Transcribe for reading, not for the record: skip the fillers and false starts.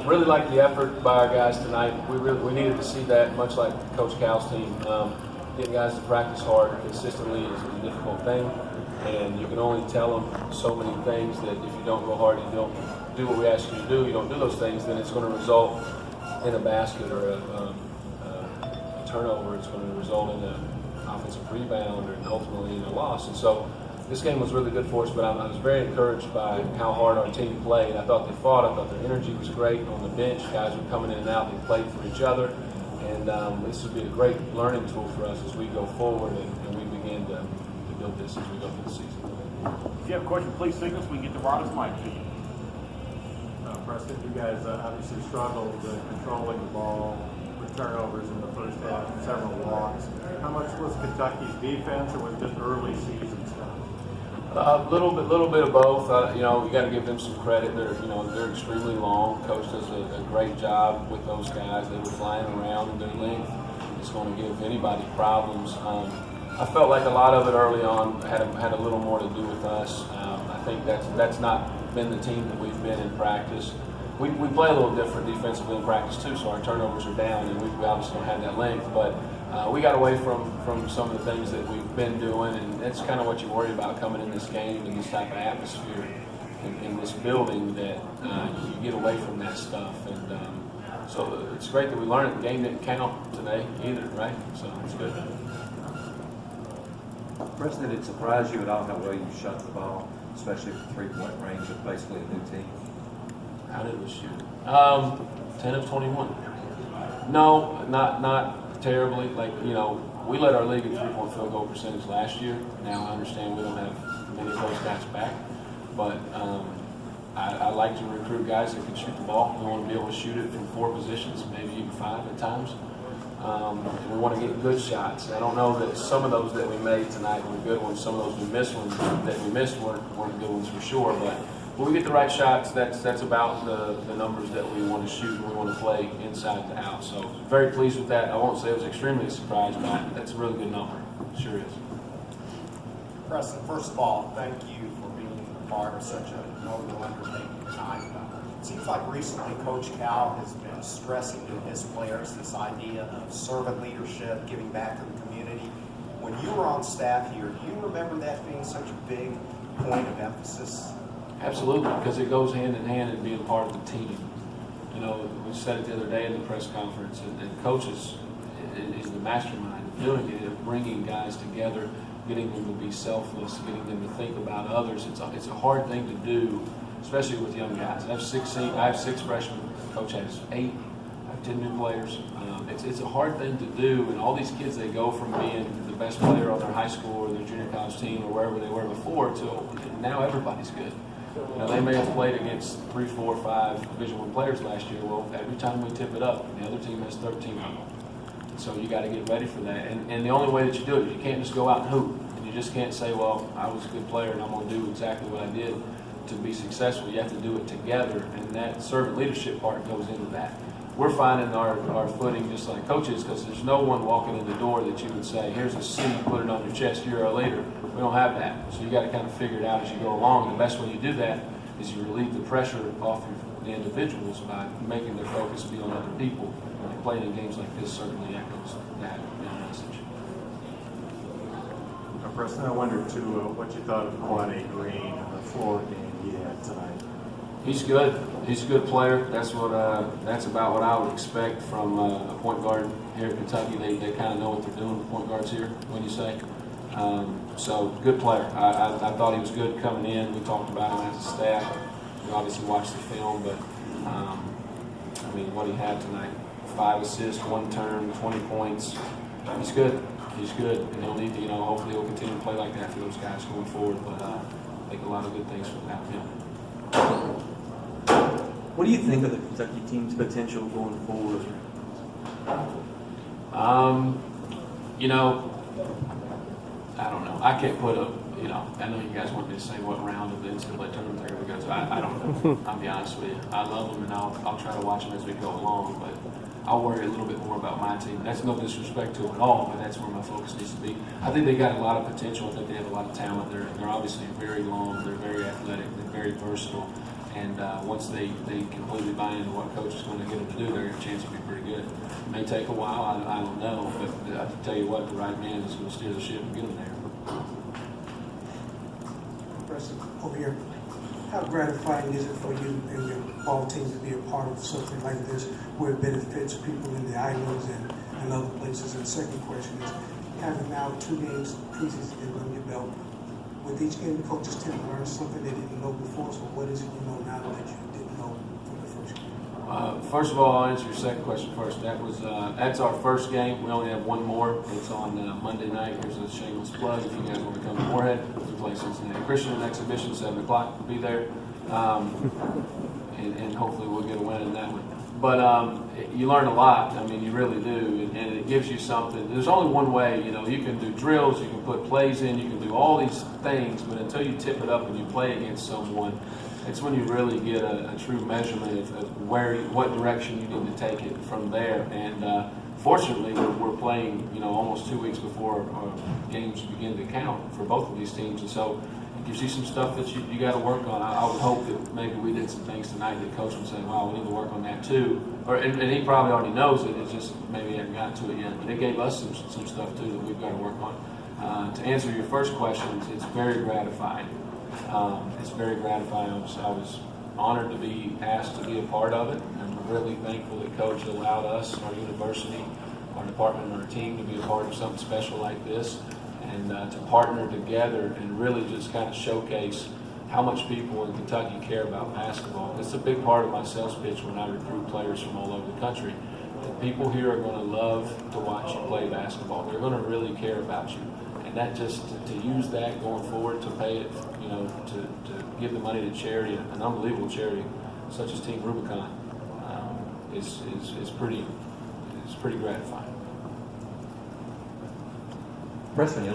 Really like the effort by our guys tonight. We needed to see that, much like Coach Cal's team. Getting guys to practice hard consistently is a difficult thing, and you can only tell them so many things that if you don't go hard, you don't do what we ask you to do, you don't do those things, then it's going to result in a basket or a turnover. It's going to result in an offensive rebound or ultimately in a loss. And so this game was really good for us, but I was very encouraged by how hard our team played. I thought they fought. I thought their energy was great on the bench. Guys were coming in and out. They played for each other. And this would be a great learning tool for us as we go forward and we begin to build this as we go through the season. If you have a question, please signal so we can get the Roberts mic to you. Preston, you guys obviously struggled controlling the ball with turnovers in the first half, several walks. How much was Kentucky's defense, or was it just early season stuff? A little bit of both. You got to give them some credit. They're extremely long. Coach does a great job with those guys. They were flying around, and their length is going to give anybody problems. I felt like a lot of it early on had a little more to do with us. I think that's not been the team that we've been in practice. We play a little different defensively in practice too, so our turnovers are down, and we obviously don't have that length. But we got away from some of the things that we've been doing, and that's kind of what you worry about coming in this game in this type of atmosphere in this building, that you get away from that stuff. And so it's great that we learned the game didn't count today either, right? So it's good. Preston, did it surprise you at all how well you shot the ball, especially at the three-point range of basically a new team? How did we shoot? 10 of 21. No, not terribly. We led our league in three-point field goal percentage last year. Now I understand we don't have many of those guys back, but I like to recruit guys that can shoot the ball. We want to be able to shoot it from 4 positions, maybe even 5 at times. We want to get good shots. I don't know that some of those that we made tonight were good ones. Some of those we missed weren't good ones for sure. But when we get the right shots, that's about the numbers that we want to shoot and we want to play inside to out. So very pleased with that. I won't say I was extremely surprised by it, but that's a really good number. It sure is. Preston, first of all, thank you for being a part of such a notable undertaking tonight. It seems like recently Coach Cal has been stressing to his players this idea of servant leadership, giving back to the community. When you were on staff here, do you remember that being such a big point of emphasis? Absolutely, because it goes hand in hand in being part of the team. We said it the other day in the press conference, and Coach is the mastermind of doing it, of bringing guys together, getting them to be selfless, getting them to think about others. It's a hard thing to do, especially with young guys. I have 6 freshmen. Coach has 8. I have 10 new players. It's a hard thing to do, and all these kids, they go from being the best player on their high school or their junior college team or wherever they were before to now everybody's good. They may have played against 3, 4, 5 Division I players last year. Well, every time we tip it up, the other team has 13 of them. So you got to get ready for that. And the only way that you do it is you can't just go out and hoop. And you just can't say, well, I was a good player and I'm going to do exactly what I did to be successful. You have to do it together, and that servant leadership part goes into that. We're finding our footing just like coaches, because there's no one walking in the door that you would say, here's a C, put it on your chest, you're a leader. We don't have that. So you got to kind of figure it out as you go along. And the best way you do that is you relieve the pressure off the individuals by making their focus be on other people. And playing in games like this certainly echoes that message. Preston, I wondered too what you thought of Quade Green and the floor game he had tonight. He's good. He's a good player. That's about what I would expect from a point guard here at Kentucky. They kind of know what they're doing with point guards here, when you say. So good player. I thought he was good coming in. We talked about him as a staff. We obviously watched the film, but what he had tonight: 5 assists, 1 turn, 20 points. He's good. He's good, and he'll need to. Hopefully he'll continue to play like that for those guys going forward. But I think a lot of good things from that him. What do you think of the Kentucky team's potential going forward? I don't know. I can't put I know you guys want me to say what round of the NCAA tournament they're going to go to. I don't know. I'll be honest with you. I love them, and I'll try to watch them as we go along, but I'll worry a little bit more about my team. That's no disrespect to it at all, but that's where my focus needs to be. I think they got a lot of potential. I think they have a lot of talent. They're obviously very long. They're very athletic. They're very versatile. And once they completely buy into what coach is going to get them to do, they're going to have a chance to be pretty good. It may take a while, I don't know, but I can tell you what, the right man is going to steer the ship and get them there. Preston, over here, how gratifying is it for you and your ball team to be a part of something like this where it benefits people in the islands and other places? And the second question is, having now 2 games preseason under your belt, with each game the coaches tend to learn something they didn't know before, so what is it you know now that you didn't know from the first game? First of all, I'll answer your second question first. That's our first game. We only have one more. It's on Monday night. Here's a shameless plug. If you guys want to come to Morehead, we play Cincinnati Christian in exhibition, 7 o'clock. We'll be there. And hopefully we'll get a win in that one. But you learn a lot. I mean, you really do. And it gives you something. There's only one way. You know, you can do drills, you can put plays in, you can do all these things. But until you tip it up and you play against someone, it's when you really get a true measurement of what direction you need to take it from there. And fortunately, we're playing, you know, almost 2 weeks before our games begin to count for both of these teams, and so it gives you some stuff that you got to work on. I would hope that maybe we did some things tonight that coach would say, "Wow, we need to work on that too." And he probably already knows it. It's just maybe he hasn't gotten to it yet. But it gave us some stuff too that we've got to work on. To answer your first question, it's very gratifying. It's very gratifying. I was honored to be asked to be a part of it. I'm really thankful that Coach allowed us, our university, our department, and our team to be a part of something special like this, and to partner together and really just kind of showcase how much people in Kentucky care about basketball. It's a big part of my sales pitch when I recruit players from all over the country. And people here are going to love to watch you play basketball. They're going to really care about you. And that just, to use that going forward, to pay it, you know, to give the money to charity, an unbelievable charity such as Team Rubicon, is pretty gratifying. Preston,